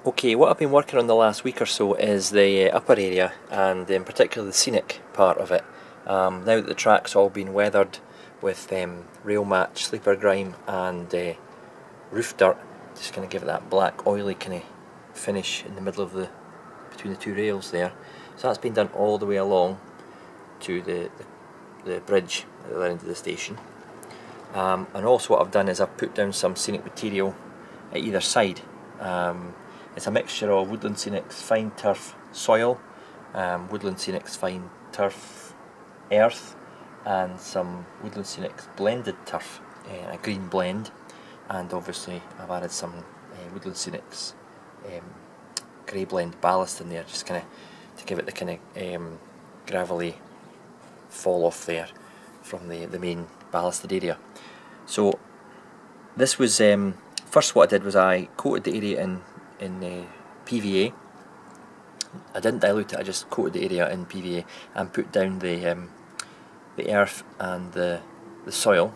Okay, what I've been working on the last week or so is the upper area, and in particular the scenic part of it. Now that the track's all been weathered with rail match, sleeper grime and roof dirt, just going to give it that black oily kind of finish in the middle of between the two rails there. So that's been done all the way along to the bridge at the other end of the station. And also what I've done is I've put down some scenic material at either side. It's a mixture of Woodland Scenic's fine turf soil, Woodland Scenic's fine turf earth, and some Woodland Scenic's blended turf, a green blend, and obviously I've added some Woodland Scenic's grey blend ballast in there, just kind of to give it the kind of gravelly fall off there from the main ballasted area. So this was first what I did was I coated the area in PVA. I didn't dilute it, I just coated the area in PVA and put down the earth and the soil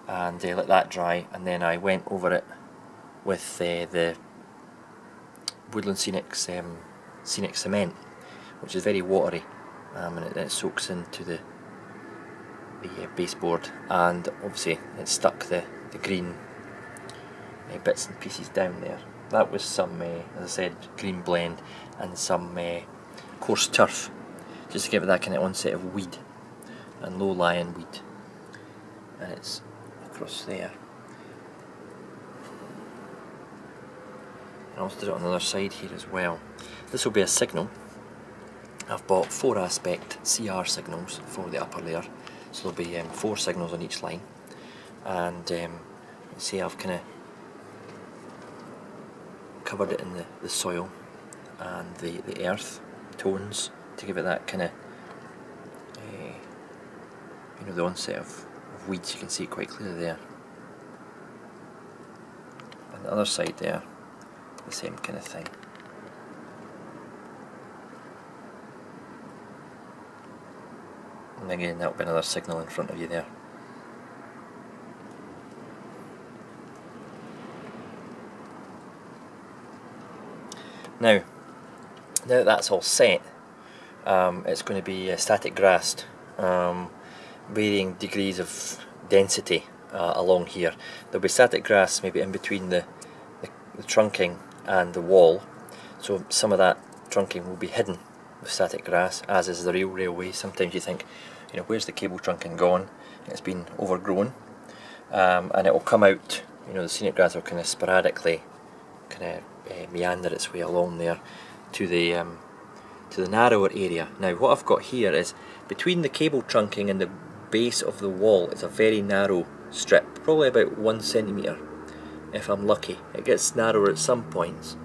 and let that dry, and then I went over it with the Woodland Scenic's Scenic cement, which is very watery, and it soaks into the baseboard, and obviously it stuck the green bits and pieces down there. That was some, as I said, green blend and some coarse turf, just to give it that kind of onset of weed and low-lying weed. And it's across there. And I also did it on the other side here as well. This will be a signal. I've bought 4 aspect CR signals for the upper layer, so there'll be 4 signals on each line. And you see I've kind of covered it in the soil and the earth tones to give it that kind of you know, the onset of weeds. You can see it quite clearly there. And the other side there, the same kind of thing. And again, that'll be another signal in front of you there. Now that that's all set, it's going to be static grassed, varying degrees of density along here. There'll be static grass maybe in between the trunking and the wall, so some of that trunking will be hidden with static grass, as is the railway. Sometimes you think, you know, where's the cable trunking gone? It's been overgrown, and it will come out. You know, the scenic grass will kind of sporadically kind of meander its way along there to the narrower area. Now what I've got here is between the cable trunking and the base of the wall is a very narrow strip, probably about 1 centimetre if I'm lucky. It gets narrower at some points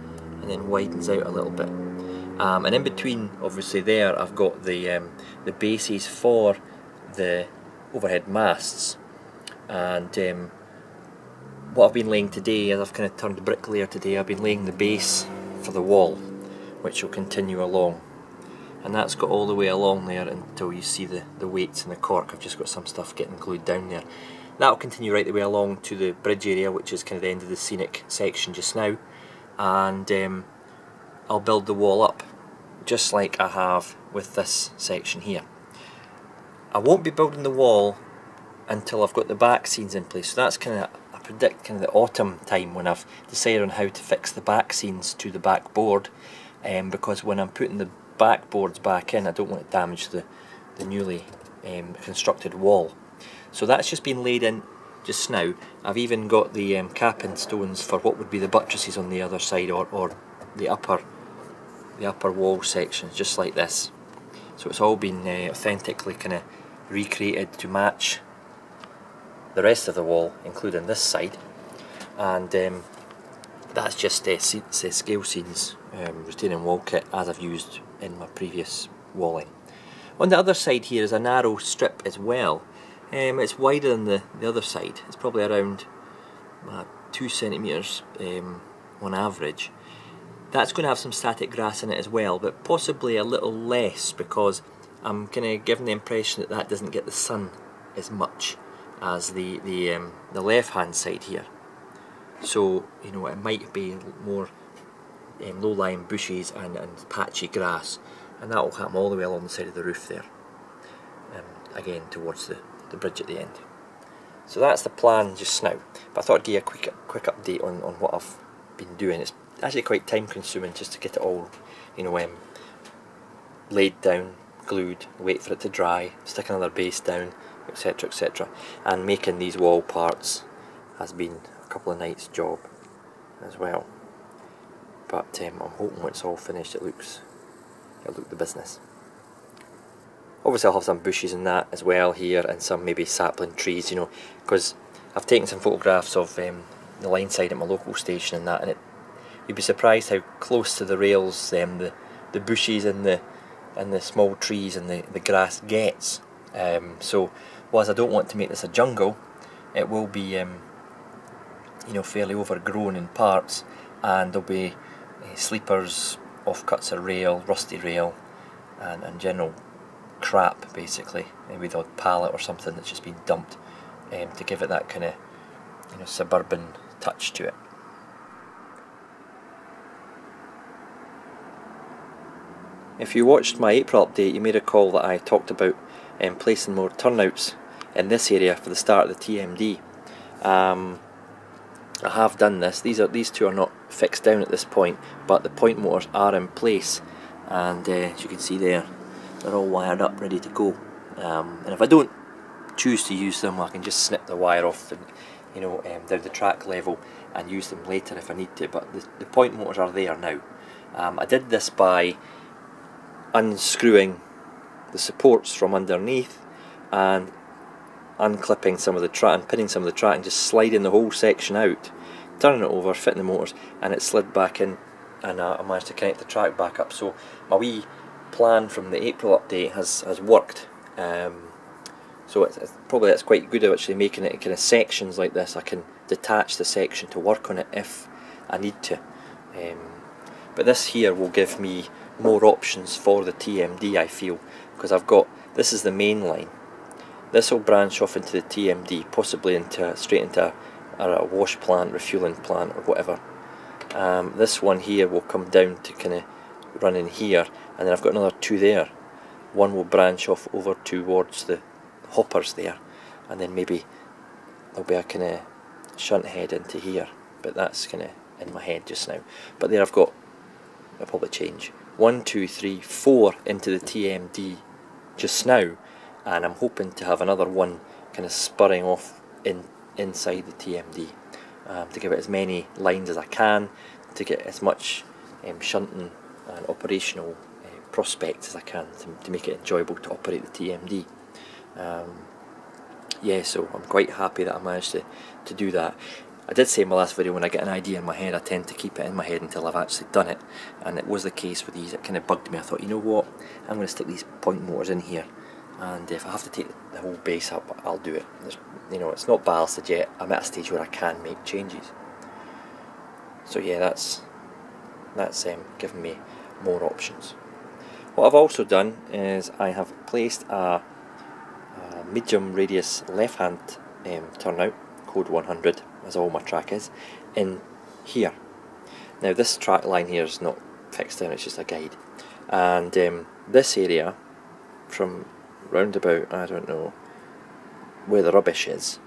and then widens out a little bit. And in between, obviously there, I've got the bases for the overhead masts, and what I've been laying today, as I've kind of turned bricklayer today, I've been laying the base for the wall, which will continue along, and that's got all the way along there until you see the weights and the cork. I've just got some stuff getting glued down there. That will continue right the way along to the bridge area, which is kind of the end of the scenic section just now, and I'll build the wall up just like I have with this section here. I won't be building the wall until I've got the back scenes in place, so that's kind of, I predict kind of the autumn time when I've decided on how to fix the back scenes to the back board, because when I'm putting the back boards back in, I don't want to damage the newly constructed wall. So that's just been laid in just now. I've even got the capping stones for what would be the buttresses on the other side, or the upper wall sections, just like this. So it's all been authentically kind of recreated to match the rest of the wall, including this side, and that's just scale scenes, retaining wall kit as I've used in my previous walling. On the other side here is a narrow strip as well. It's wider than the other side. It's probably around 2 centimetres on average. That's going to have some static grass in it as well, but possibly a little less, because I'm kind of giving the impression that that doesn't get the sun as much as the left hand side here. So, you know, it might be more low-lying bushes and patchy grass, and that will happen all the way along the side of the roof there, again towards the bridge at the end. So that's the plan just now, but I thought I'd give you a quick update on what I've been doing. It's actually quite time consuming just to get it all, you know, laid down, glued, wait for it to dry, stick another base down, etc, etc, and making these wall parts has been a couple of nights job as well. But I'm hoping when it's all finished it'll look the business. Obviously I'll have some bushes and that as well here, and some maybe sapling trees, you know, because I've taken some photographs of the line side at my local station and that, and you'd be surprised how close to the rails the bushes and the small trees and the grass gets. So whilst I don't want to make this a jungle, it will be you know, fairly overgrown in parts, and there'll be sleepers, offcuts of rail, rusty rail, and general crap basically, maybe the odd pallet or something that's just been dumped, to give it that kind of, you know, suburban touch to it. If you watched my April update, you may recall that I talked about placing more turnouts in this area for the start of the TMD. I have done this. These two are not fixed down at this point, but the point motors are in place, and as you can see there, they're all wired up, ready to go. And if I don't choose to use them, I can just snip the wire off and, you know, down the track level and use them later if I need to. But the point motors are there now. I did this by unscrewing the supports from underneath and unclipping some of the track and pinning some of the track and just sliding the whole section out, turning it over, fitting the motors, and it slid back in, and I managed to connect the track back up. So my wee plan from the April update has worked. So it's probably that's quite good at actually making it kind of sections like this. I can detach the section to work on it if I need to. But this here will give me more options for the TMD, I feel, because I've got, this is the main line. This will branch off into the TMD, possibly straight into a wash plant, refueling plant, or whatever. This one here will come down to kind of run in here, and then I've got another two there. One will branch off over towards the hoppers there, and then maybe there'll be a kind of shunt head into here, but that's kind of in my head just now. But there I've got, I'll probably change, 1, 2, 3, 4 into the TMD just now, and I'm hoping to have another one kind of spurring off inside the TMD, to give it as many lines as I can, to get as much shunting and operational prospects as I can to make it enjoyable to operate the TMD. Yeah, so I'm quite happy that I managed to do that. I did say in my last video, when I get an idea in my head, I tend to keep it in my head until I've actually done it, and it was the case with these. It kind of bugged me. I thought, you know what, I'm going to stick these point motors in here, and if I have to take the whole base up, I'll do it. You know, it's not ballasted yet. I'm at a stage where I can make changes. So yeah, that's given me more options. What I've also done is I have placed a medium radius left-hand turnout, code 100, as all my track is, in here. Now this track line here is not fixed down, it's just a guide. And this area, from round about, I don't know where the rubbish is,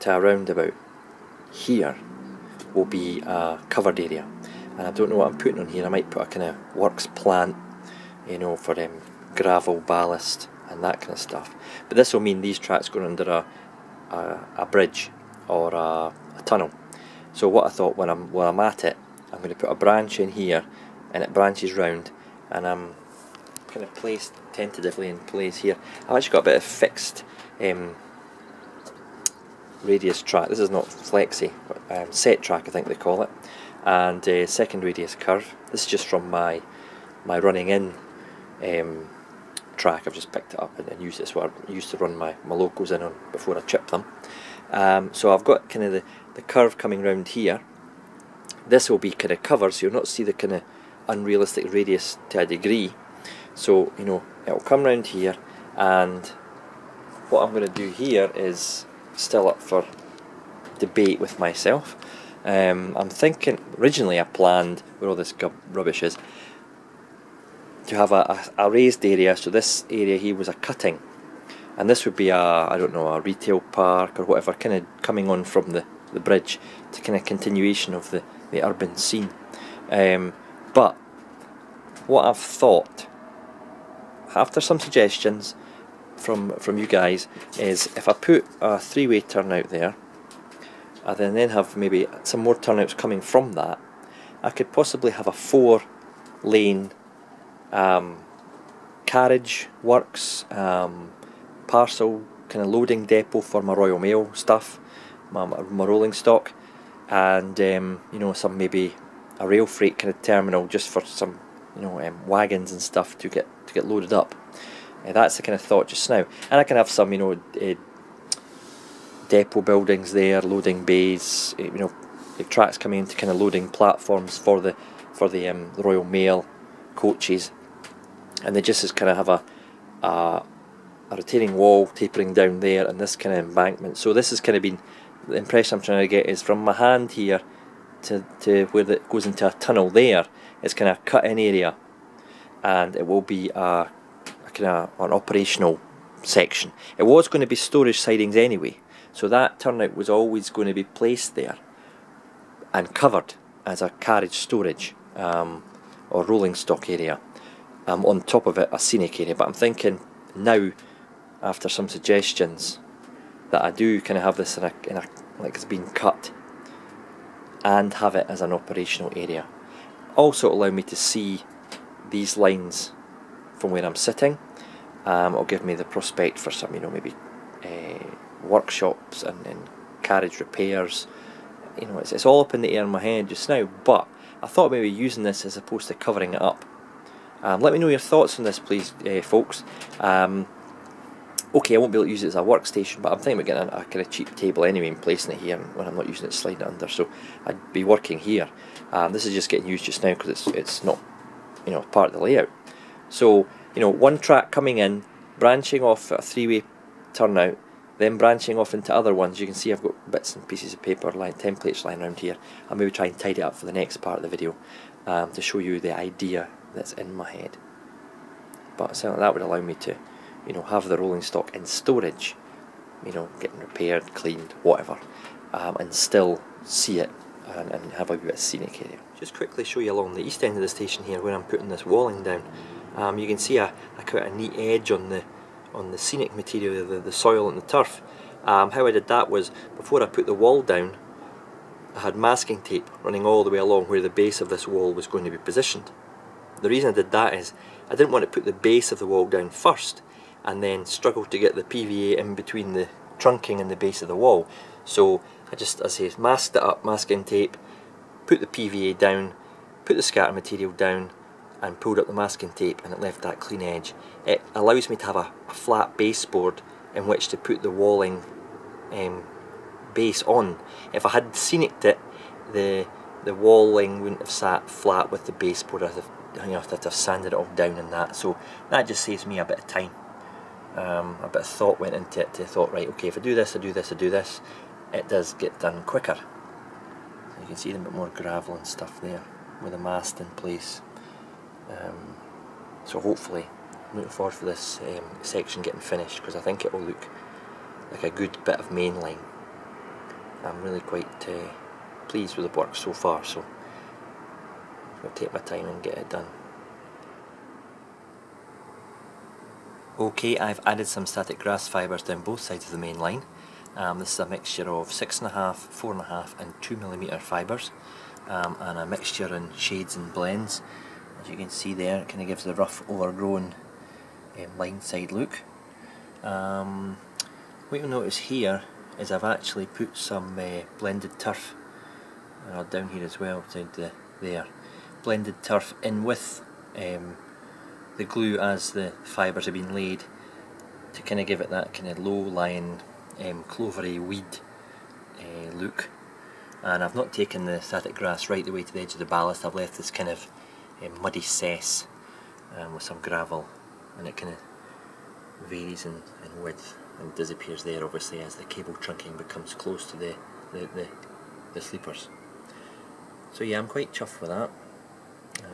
to around about here, will be a covered area. And I don't know what I'm putting on here. I might put a kind of works plant, you know, for gravel, ballast, and that kind of stuff. But this will mean these tracks going under a bridge or a tunnel. So what I thought, when I'm at it, I'm going to put a branch in here, and it branches round, and I'm kind of placed tentatively in place here. I've actually got a bit of fixed radius track. This is not flexi, but set track I think they call it, and second radius curve. This is just from my running in track. I've just picked it up and used this where I used to run my locals in on before I chip them. So I've got kind of the curve coming round here. This will be kind of covered, so you'll not see the kind of unrealistic radius to a degree. So, you know, it'll come round here, and what I'm going to do here is still up for debate with myself. I'm thinking, originally I planned, where all this rubbish is, to have a raised area. So this area here was a cutting, and this would be I don't know, a retail park or whatever, kind of coming on from the bridge to kind of continuation of the urban scene. But what I've thought, after some suggestions from you guys, is if I put a three-way turnout there, I then have maybe some more turnouts coming from that, I could possibly have a 4-lane carriage works, parcel kind of loading depot for my Royal Mail stuff, my rolling stock, and you know, some maybe a rail freight kind of terminal just for some, you know, wagons and stuff to get loaded up. That's the kind of thought just now. And I can have some, you know, depot buildings there, loading bays, you know, the tracks coming into kind of loading platforms for the Royal Mail coaches, and they just as kind of have a retaining wall tapering down there, and this kind of embankment. So this has kind of been, the impression I'm trying to get is from my hand here to where it goes into a tunnel there, it's kind of a cut-in area, and it will be a kind of an operational section. It was going to be storage sidings anyway, so that turnout was always going to be placed there and covered as a carriage storage or rolling stock area. On top of it, a scenic area. But I'm thinking now, after some suggestions, that I do kind of have this in a like it's been cut, and have it as an operational area. Also allow me to see these lines from where I'm sitting. It'll give me the prospect for some, you know, maybe workshops and carriage repairs. You know, it's all up in the air in my head just now, but I thought maybe using this as opposed to covering it up. Let me know your thoughts on this, please, folks. Okay, I won't be able to use it as a workstation, but I'm thinking about getting a kind of cheap table anyway and placing it here, and when I'm not using it, sliding it under. So I'd be working here. This is just getting used just now because it's not, you know, part of the layout. So, you know, one track coming in, branching off at a 3-way turnout, then branching off into other ones. You can see I've got bits and pieces of paper, templates lying around here. I'll maybe try and tidy it up for the next part of the video to show you the idea that's in my head. But certainly that would allow me to, you know, have the rolling stock in storage, you know, getting repaired, cleaned, whatever, and still see it and have a bit of scenic area. Just quickly show you along the east end of the station here where I'm putting this walling down. You can see quite a neat edge on the scenic material, the soil and the turf. How I did that was, before I put the wall down, I had masking tape running all the way along where the base of this wall was going to be positioned. The reason I did that is I didn't want to put the base of the wall down first and then struggle to get the PVA in between the trunking and the base of the wall. So I just, as I say, masked it up, masking tape, put the PVA down, put the scatter material down, and pulled up the masking tape, and it left that clean edge. It allows me to have a flat baseboard in which to put the walling base on. If I had scenicked it, the walling wouldn't have sat flat with the baseboard. I'd have sanded it all down and that. So that just saves me a bit of time. A bit of thought went into it. To thought, right, okay, if I do this, I do this, I do this, it does get done quicker. You can see a bit more gravel and stuff there with the mast in place. So hopefully, I'm looking forward for this section getting finished, because I think it will look like a good bit of main line. I'm really quite pleased with the work so far, so I'll take my time and get it done. Okay, I've added some static grass fibres down both sides of the main line. This is a mixture of 6.5, 4.5 and 2mm fibres, and a mixture in shades and blends. As you can see there, it kind of gives the rough, overgrown line side look. What you'll notice here is I've actually put some blended turf down here as well, down to there. Blended turf in with the glue as the fibres have been laid, to kind of give it that kind of low-lying clovery weed look. And I've not taken the static grass right the way to the edge of the ballast. I've left this kind of muddy cess with some gravel, and it kind of varies in width and disappears there obviously as the cable trunking becomes close to the sleepers. So yeah, I'm quite chuffed with that.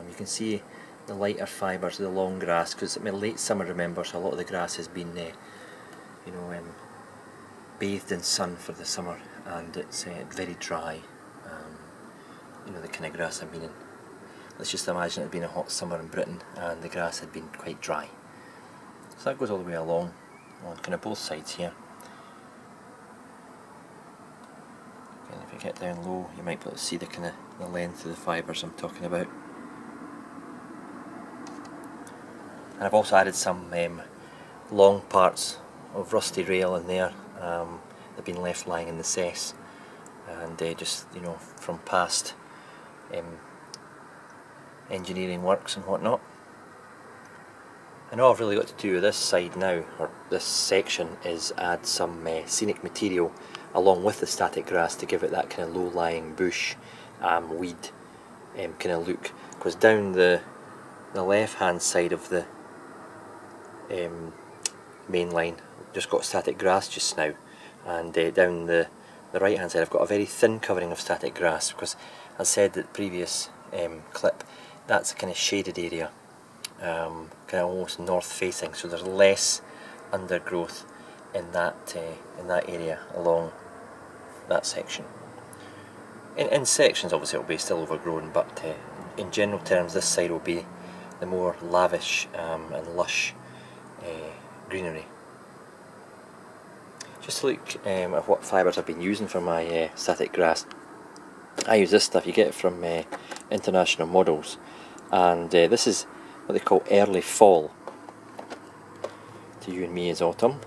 You can see the lighter fibres of the long grass, because I mean, late summer, remember, so a lot of the grass has been you know, bathed in sun for the summer, and it's very dry. You know, the kind of grass I'm meaning. Let's just imagine it had been a hot summer in Britain and the grass had been quite dry. So that goes all the way along on kind of both sides here. And if you get down low, you might be able to see the kind of the length of the fibres I'm talking about. And I've also added some long parts of rusty rail in there. They've been left lying in the cess, and just, you know, from past engineering works and whatnot. And all I've really got to do with this side now, or this section, is add some scenic material along with the static grass to give it that kind of low-lying bush, weed kind of look. Because down the left-hand side of the main line, I've just got static grass just now, and down the right-hand side I've got a very thin covering of static grass, because as I said in the previous clip, that's a kind of shaded area, kind of almost north facing, so there's less undergrowth in that area along that section. In sections obviously it will be still overgrown, but in general terms this side will be the more lavish and lush greenery. Just to look at what fibres I've been using for my static grass. I use this stuff, you get it from International Models, and this is what they call early fall. To you and me is autumn,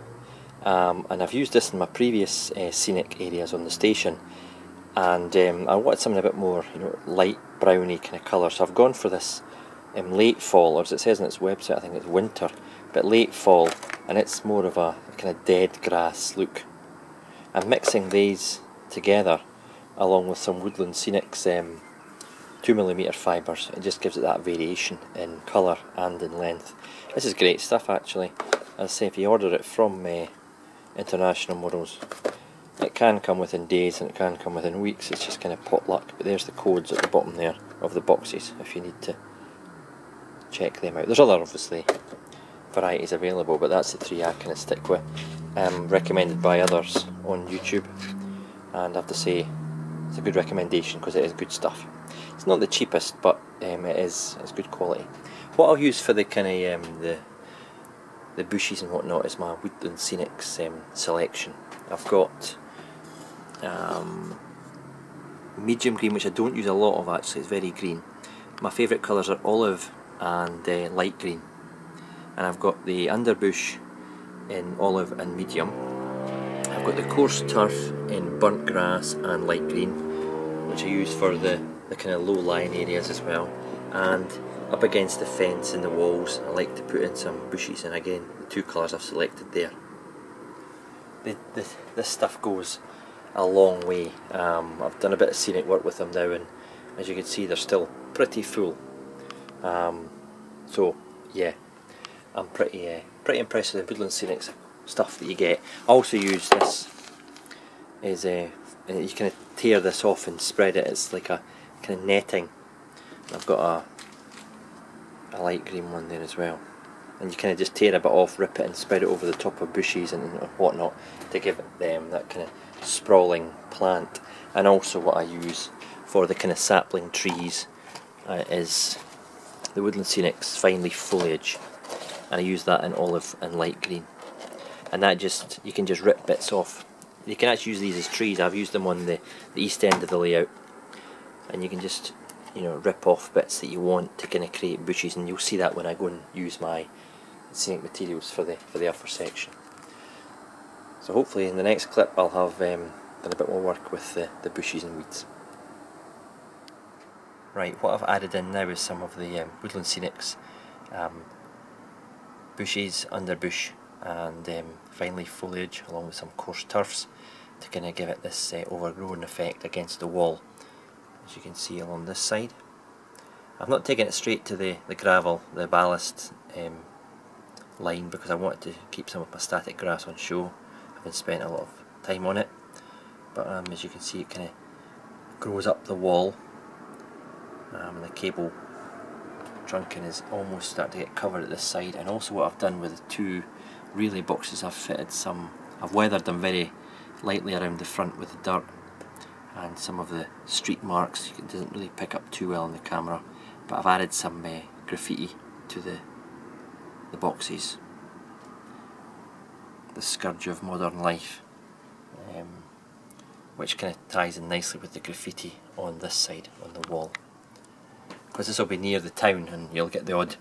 and I've used this in my previous scenic areas on the station, and I wanted something a bit more, you know, light browny kind of colour, so I've gone for this late fall, or as it says on its website, I think it's winter, but late fall, and it's more of a kind of dead grass look. I'm mixing these together along with some Woodland Scenic's 2mm fibres. It just gives it that variation in colour and in length. This is great stuff actually. As I say, if you order it from International Models, it can come within days and it can come within weeks. It's just kind of potluck. But there's the codes at the bottom there of the boxes if you need to check them out. There's other obviously varieties available, but that's the three I kind of stick with. Recommended by others on YouTube, and I have to say it's a good recommendation because it is good stuff. It's not the cheapest, but it's good quality. What I'll use for the kind of the bushes and whatnot is my Woodland Scenic's selection. I've got medium green, which I don't use a lot of actually, it's very green. My favourite colours are olive and light green, and I've got the underbush in olive and medium. I've got the coarse turf in burnt grass and light green, which I use for the kind of low-lying areas as well, and up against the fence and the walls I like to put in some bushes, and again the two colours I've selected there. This stuff goes a long way. I've done a bit of scenic work with them now, and as you can see they're still pretty full. So yeah, I'm pretty impressed with the Woodland Scenic stuff that you get. I also use this, is you kind of tear this off and spread it. It's like a kind of netting. I've got a light green one there as well, and you kind of just tear a bit off, rip it and spread it over the top of bushes and whatnot to give it that kind of sprawling plant. And also what I use for the kind of sapling trees is the Woodland Scenic's fine leaf foliage, and I use that in olive and light green, and that just, you can just rip bits off. You can actually use these as trees. I've used them on the east end of the layout, and you can just, you know, rip off bits that you want to kind of create bushes, and you'll see that when I go and use my scenic materials for the upper section. So hopefully in the next clip I'll have done a bit more work with the bushes and weeds. Right, what I've added in now is some of the Woodland Scenic's bushes, underbush and fine leaf foliage, along with some coarse turfs to kind of give it this overgrown effect against the wall, as you can see along this side. I've not taken it straight to the gravel, the ballast line, because I wanted to keep some of my static grass on show. I haven't spent a lot of time on it, but as you can see it kind of grows up the wall and the cable trunking is almost starting to get covered at this side. And also what I've done with the two relay boxes, I've weathered them very lightly around the front with the dirt and some of the street marks. It doesn't really pick up too well on the camera, but I've added some graffiti to the boxes. The scourge of modern life, which kind of ties in nicely with the graffiti on this side, on the wall. Because this will be near the town, and you'll get the odd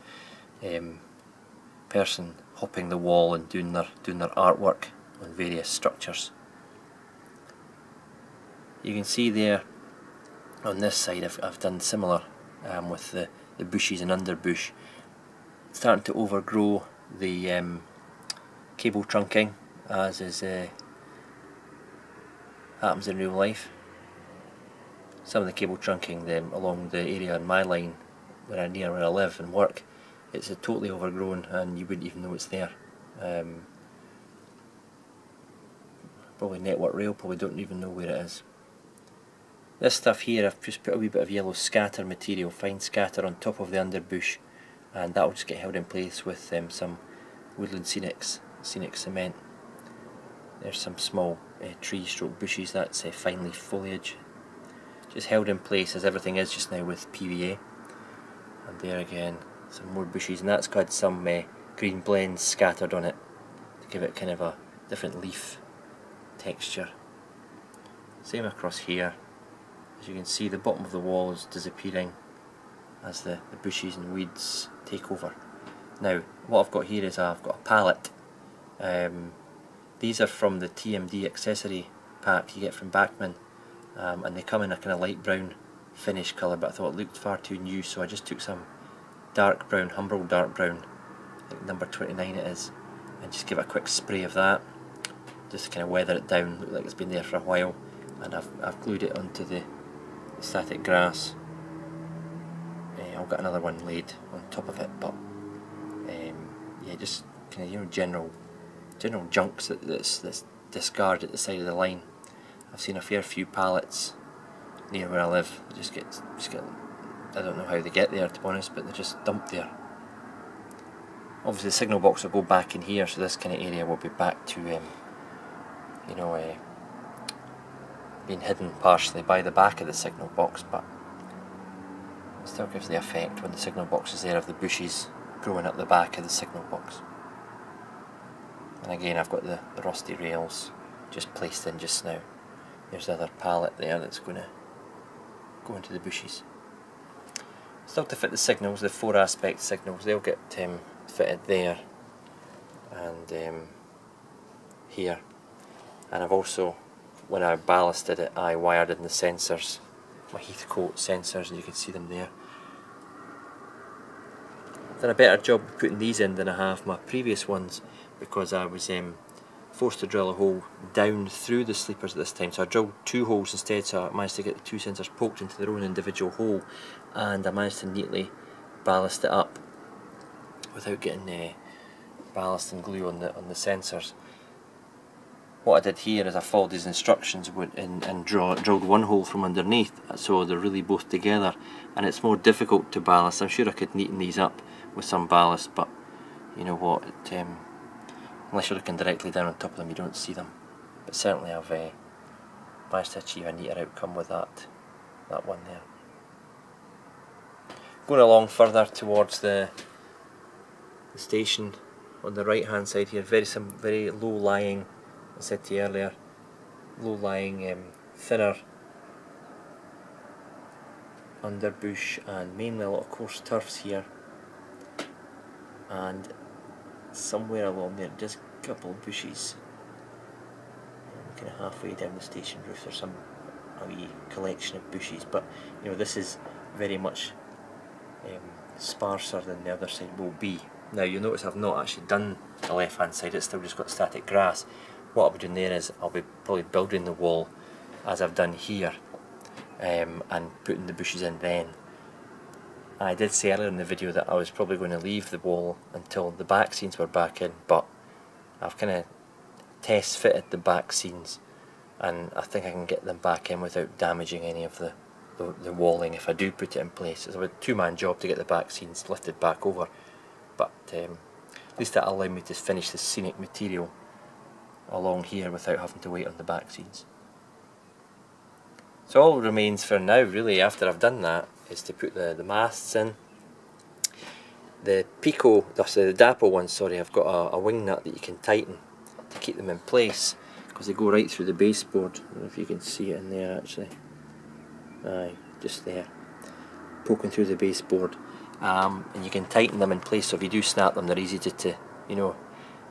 person hopping the wall and doing their artwork on various structures. You can see there on this side I've done similar with the bushes and underbush, starting to overgrow the cable trunking, as is happens in real life. Some of the cable trunking along the area in my line, near where I live and work, it's totally overgrown and you wouldn't even know it's there. Probably Network Rail probably don't even know where it is. This stuff here, I've just put a wee bit of yellow scatter material, fine scatter, on top of the underbush, and that will just get held in place with some woodland Scenic cement. There's some small tree stroke bushes, that's fine leaf foliage. Just held in place as everything is just now with PVA. And there again, some more bushes, and that's got some green blends scattered on it to give it kind of a different leaf texture. Same across here. As you can see, the bottom of the wall is disappearing as the bushes and weeds take over. Now, what I've got here is I've got a palette. These are from the TMD accessory pack you get from Bachmann, and they come in a kind of light brown finish colour, but I thought it looked far too new, so I just took some dark brown, Humbrol dark brown, I think number 29 it is, and just give it a quick spray of that, just to kind of weather it down, look like it's been there for a while. And I've glued it onto the static grass. I've got another one laid on top of it, but yeah, just kind of general junks that's discarded at the side of the line. I've seen a fair few pallets near where I live. They just get I don't know how they get there, to be honest, but they're just dumped there. Obviously the signal box will go back in here, so this kind of area will be back to you know, being hidden partially by the back of the signal box, but it still gives the effect when the signal box is there of the bushes growing up the back of the signal box. And again, I've got the rusty rails just placed in just now. There's the other pallet there that's going to go into the bushes. Still to fit the signals, the 4 aspect signals, they'll get fitted there and here. And I've also, when I ballasted it, I wired in the sensors, my Heathcote sensors, and you can see them there. I've done a better job of putting these in than I have my previous ones, because I was forced to drill a hole down through the sleepers this time, so I drilled 2 holes instead, so I managed to get the 2 sensors poked into their own individual hole, and I managed to neatly ballast it up without getting ballast and glue on the sensors. What I did here is I followed these instructions and drilled 1 hole from underneath, so they're really both together, and it's more difficult to ballast. I'm sure I could neaten these up with some ballast, but you know what, unless you're looking directly down on top of them, you don't see them. But certainly I've managed to achieve a neater outcome with that one there. Going along further towards the station on the right hand side here, very low lying, I said to you earlier, low lying, thinner underbush, and mainly a lot of coarse turfs here, and somewhere along there just a couple of bushes, kind of halfway down the station roof there's a wee collection of bushes, but you know, this is very much sparser than the other side will be. Now you'll notice I've not actually done the left hand side, it's still just got static grass. What I'll be doing there is I'll be probably building the wall as I've done here, and putting the bushes in then. I did say earlier in the video that I was probably going to leave the wall until the back scenes were back in, but I've kind of test fitted the back scenes, and I think I can get them back in without damaging any of the the walling if I do put it in place. It's a two-man job to get the back scenes lifted back over, but at least that'll allow me to finish the scenic material along here without having to wait on the back scenes. So all remains for now, really, after I've done that, is to put the masts in. The the dapple ones, sorry, I've got a wing nut that you can tighten to keep them in place, because they go right through the baseboard. I don't know if you can see it in there actually. Aye, just there, poking through the baseboard. And you can tighten them in place, so if you do snap them, they're easy to you know,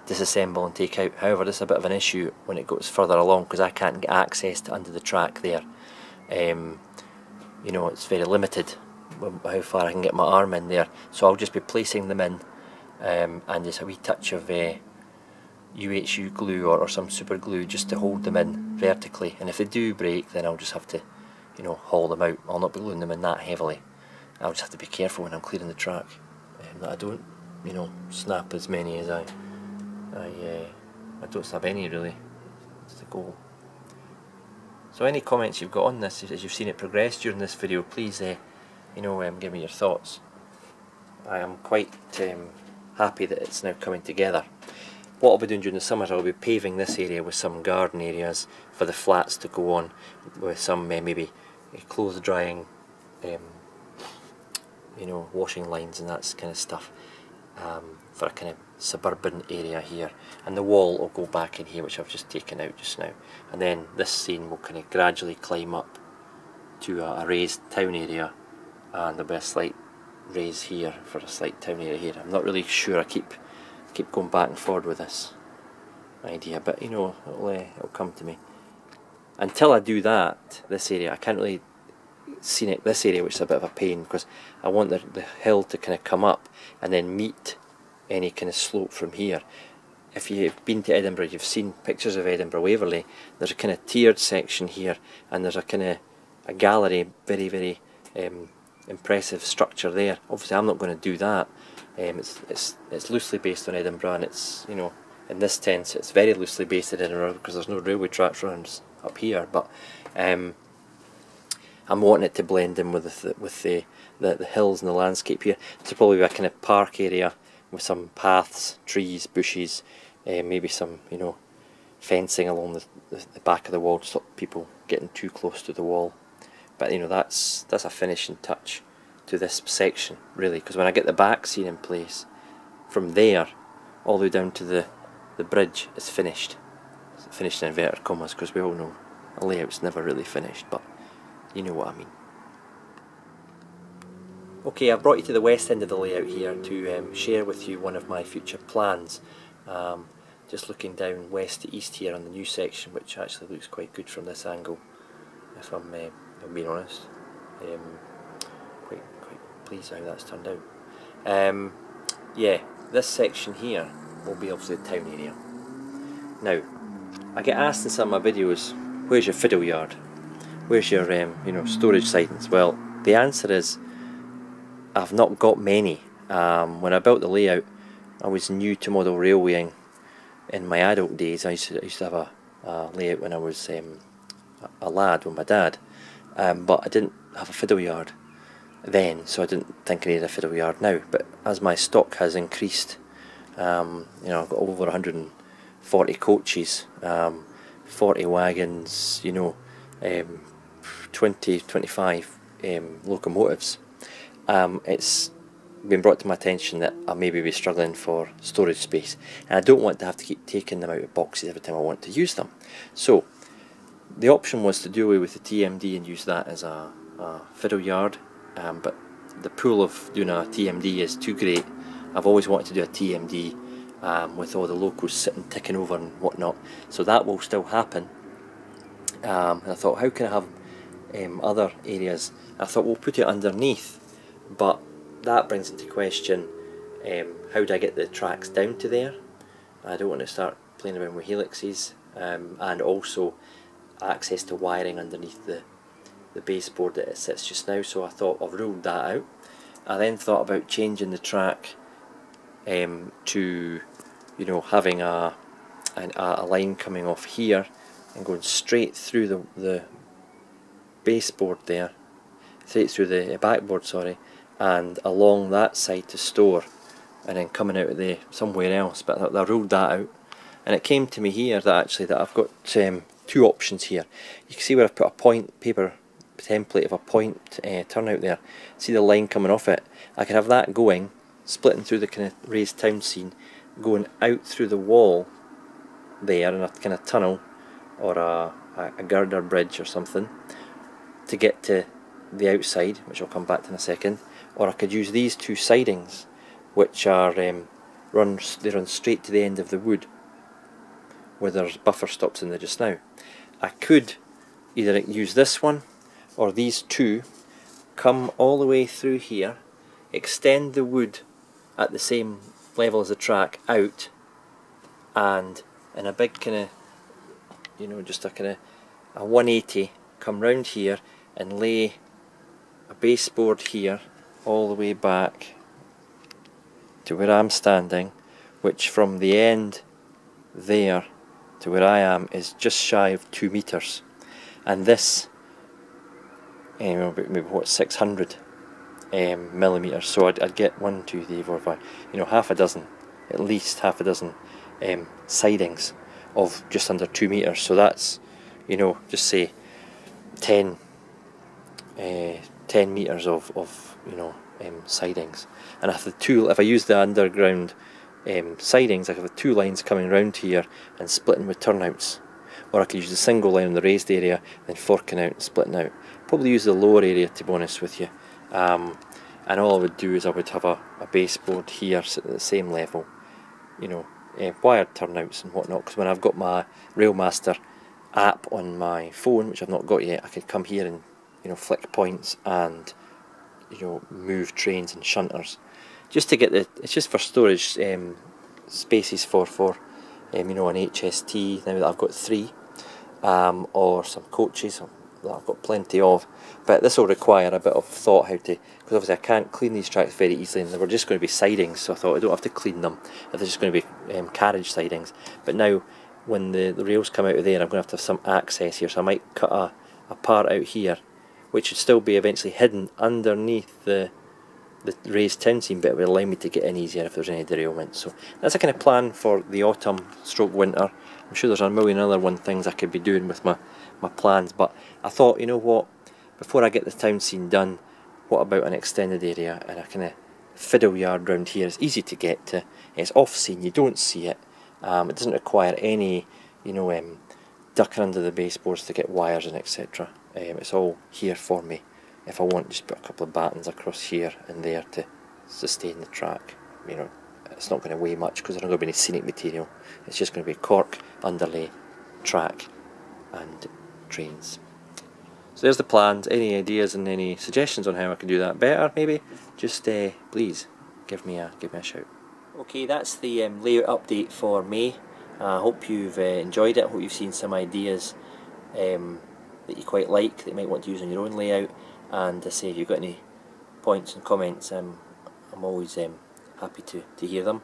disassemble and take out. However, this is a bit of an issue when it goes further along, because I can't get access to under the track there. You know, it's very limited how far I can get my arm in there, so I'll just be placing them in, and just a wee touch of UHU glue or some super glue just to hold them in vertically, and if they do break then I'll just have to, you know, haul them out. I'll not be gluing them in that heavily. I'll just have to be careful when I'm clearing the track, that I don't, you know, snap as many as I don't snap any, really. That's the goal. So any comments you've got on this, as you've seen it progress during this video, please you know, give me your thoughts. I am quite happy that it's now coming together. What I'll be doing during the summer is I'll be paving this area with some garden areas for the flats to go on, with some maybe clothes drying, you know, washing lines and that kind of stuff, for a kind of suburban area here. And the wall will go back in here, which I've just taken out just now, and then this scene will kind of gradually climb up to a raised town area, and there'll be a slight raise here for a slight town area here. I'm not really sure, I keep going back and forward with this idea, but you know, it'll come to me. Until I do that, this area, I can't really scenic this area, which is a bit of a pain, because I want the hill to kind of come up and then meet any kind of slope from here. If you've been to Edinburgh, you've seen pictures of Edinburgh Waverley. There's a kind of tiered section here, and there's a kind of a gallery, very impressive structure there. Obviously I'm not going to do that. It's loosely based on Edinburgh, and it's, you know, in this sense it's very loosely based in Edinburgh because there's no railway tracks around up here, but I'm wanting it to blend in with the hills and the landscape here. It's probably be a kind of park area with some paths, trees, bushes, maybe some, you know, fencing along the back of the wall to stop people getting too close to the wall. But you know, that's a finishing touch to this section, really, because when I get the back scene in place, from there all the way down to the bridge is finished. It's finished in inverted commas, because we all know a layout's never really finished, but you know what I mean. Okay, I've brought you to the west end of the layout here to share with you one of my future plans. Just looking down west to east here on the new section, which actually looks quite good from this angle, if I'm being honest. Quite pleased how that's turned out. Yeah, this section here will be obviously the town area. Now, I get asked in some of my videos, where's your fiddle yard? Where's your you know, storage sidings? Well, the answer is I've not got many. When I built the layout, I was new to model railwaying in my adult days. I used to have a layout when I was a lad with my dad, but I didn't have a fiddle yard then, so I didn't think I needed a fiddle yard now. But as my stock has increased, you know, I've got over 140 coaches, 40 wagons, you know, 25 locomotives. It's been brought to my attention that I maybe be struggling for storage space, and I don't want to have to keep taking them out of boxes every time I want to use them. So the option was to do away with the TMD and use that as a fiddle yard, but the pool of doing a TMD is too great. I've always wanted to do a TMD with all the locals sitting ticking over and whatnot, so that will still happen. And I thought, how can I have other areas? I thought, we'll put it underneath, but that brings into question how do I get the tracks down to there? I don't want to start playing around with helixes, and also access to wiring underneath the baseboard that it sits just now, so I thought I've ruled that out. I then thought about changing the track to, you know, having a line coming off here and going straight through the baseboard there straight through the backboard, sorry, and along that side to store, and then coming out of there somewhere else. But I ruled that out, and it came to me here that actually that I've got two options here. You can see where I've put a point paper template of a point turnout there. See the line coming off it? I could have that going, splitting through the kind of raised town scene, going out through the wall there in a kind of tunnel or a girder bridge or something to get to the outside, which I'll come back to in a second. Or I could use these two sidings, which are they run straight to the end of the wood, where there's buffer stops in there just now. I could either use this one or these two, come all the way through here, extend the wood at the same level as the track out, and in a big kind of, you know, just a kind of a 180, come round here and lay a baseboard here all the way back to where I'm standing, which from the end there to where I am is just shy of 2 meters, and this maybe what, 600 millimeters. So I'd get 1, 2, 3, 4, 5, you know, half a dozen, at least half a dozen sidings of just under 2 meters. So that's, you know, just say 10 meters of you know, sidings. And if I use the underground sidings, I have the two lines coming round here and splitting with turnouts. Or I could use the single line on the raised area, then forking out and splitting out. Probably use the lower area, to be honest with you. And all I would do is I would have a baseboard here sitting at the same level, you know, wired turnouts and whatnot, because when I've got my Railmaster app on my phone, which I've not got yet, I could come here and, you know, flick points and, you know, move trains and shunters, just to get it's just for storage spaces for you know, an HST now that I've got 3, or some coaches that I've got plenty of. But this will require a bit of thought how to, because obviously I can't clean these tracks very easily, and they were just going to be sidings, so I thought I don't have to clean them if they're just going to be carriage sidings. But now when the rails come out of there, I'm going to have some access here, so I might cut a part out here, which should still be eventually hidden underneath the raised town scene, but it will allow me to get in easier if there's any derailment. So that's a kind of plan for the autumn stroke winter. I'm sure there's a million other things I could be doing with my plans, but I thought, you know what, before I get the town scene done, what about an extended area and a kind of fiddle yard round here? It's easy to get to, it's off scene, you don't see it, it doesn't require any, you know, ducking under the baseboards to get wires and etc. It's all here for me. If I want, just put a couple of battens across here and there to sustain the track. You know, it's not going to weigh much because there's not going to be any scenic material. It's just going to be cork, underlay, track and trains. So there's the plans. Any ideas and any suggestions on how I can do that better maybe, just please give me a shout. Okay, that's the layout update for May. I hope you've enjoyed it. I hope you've seen some ideas that you quite like, that you might want to use on your own layout. And say if you've got any points and comments, I'm always happy to hear them.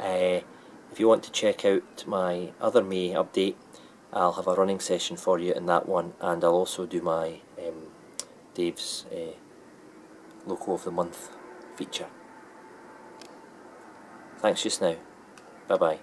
If you want to check out my other May update, I'll have a running session for you in that one, and I'll also do my Dave's Loco of the Month feature. Thanks just now. Bye bye.